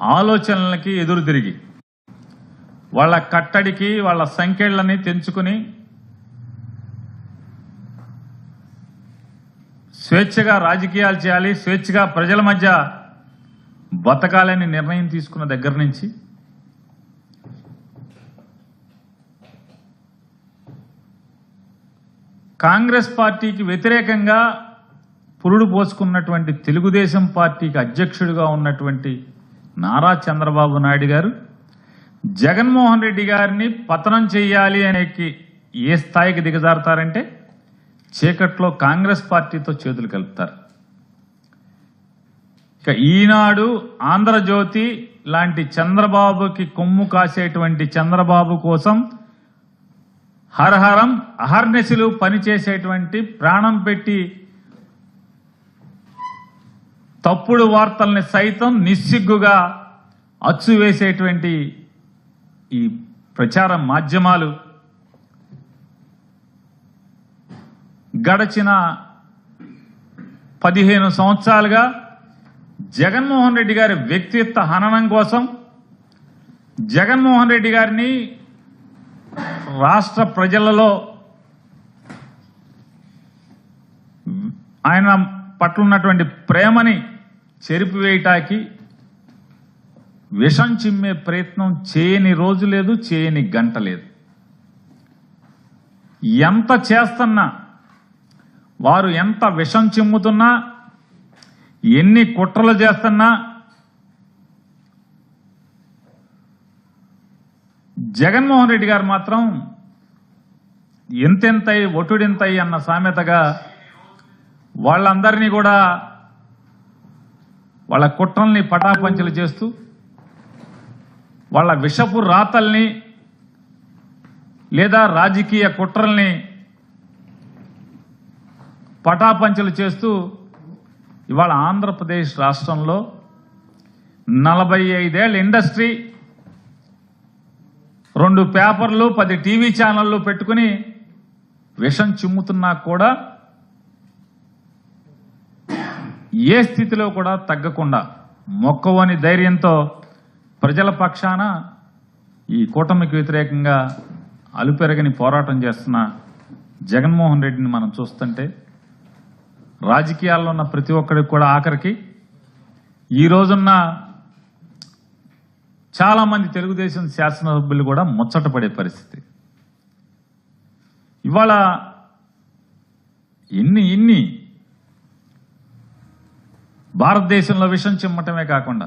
ఆలోచనలకి ఎదురు తిరిగి వాళ్ళ కట్టడికి వాళ్ళ సంఖ్యలని తెంచుకుని స్వేచ్ఛగా రాజకీయాలు చేయాలి, స్వేచ్ఛగా ప్రజల మధ్య బతకాలని నిర్ణయం తీసుకున్న దగ్గర నుంచి కాంగ్రెస్ పార్టీకి వ్యతిరేకంగా పురుడు పోసుకున్నటువంటి తెలుగుదేశం పార్టీకి అధ్యక్షుడిగా ఉన్నటువంటి నారా చంద్రబాబు నాయుడు గారు జగన్మోహన్ రెడ్డి గారిని పతనం చేయాలి అనేకి ఏ స్థాయికి దిగజారుతారంటే చీకట్లో కాంగ్రెస్ పార్టీతో చేతులు కలుపుతారు. ఇక ఈనాడు, ఆంధ్రజ్యోతి లాంటి చంద్రబాబుకి కొమ్ము కాసేటువంటి చంద్రబాబు కోసం హరహరం అహర్నిశలు పనిచేసేటువంటి, ప్రాణం పెట్టి తప్పుడు వార్తల్ని సైతం నిస్సిగ్గుగా అచ్చువేసేటువంటి ఈ ప్రచార మాధ్యమాలు గడచిన 15 సంవత్సరాలుగా జగన్మోహన్ రెడ్డి గారి వ్యక్తిత్వ హననం కోసం, జగన్మోహన్ రెడ్డి గారిని రాష్ట్ర ప్రజలలో ఆయన పట్ల ఉన్నటువంటి ప్రేమని చెరిపివేయటానికి విషం చిమ్మే ప్రయత్నం చేయని రోజు లేదు, చేయని గంట లేదు. ఎంత చేస్తున్నా, వారు ఎంత విషం చిమ్ముతున్నా, ఎన్ని కుట్రలు చేస్తున్నా జగన్మోహన్ రెడ్డి గారు మాత్రం ఎంతెంతై ఒటుడింతై అన్న సామెతగా వాళ్ళందరినీ కూడా వాళ్ళ కుట్రల్ని పటాపంచలు చేస్తూ, వాళ్ళ విషపు రాతల్ని లేదా రాజకీయ కుట్రల్ని పటాపంచలు చేస్తూ ఇవాళ ఆంధ్రప్రదేశ్ రాష్ట్రంలో 45 ఏళ్ల ఇండస్ట్రీ, 2 పేపర్లు, 10 టీవీ ఛానళ్లు పెట్టుకుని విషం చిమ్ముతున్నా కూడా ఏ స్థితిలో కూడా తగ్గకుండా మొక్కవని ధైర్యంతో ప్రజల పక్షాన ఈ కూటమికి వ్యతిరేకంగా అలుపెరగని పోరాటం చేస్తున్న జగన్మోహన్ రెడ్డిని మనం చూస్తుంటే రాజకీయాల్లో ఉన్న ప్రతి ఒక్కరికి కూడా ఆఖరికి ఈ రోజున్న చాలా మంది తెలుగుదేశం శాసనసభ్యులు కూడా ముచ్చటపడే పరిస్థితి. ఇవాళ ఎన్ని భారతదేశంలో విషం చిమ్మటమే కాకుండా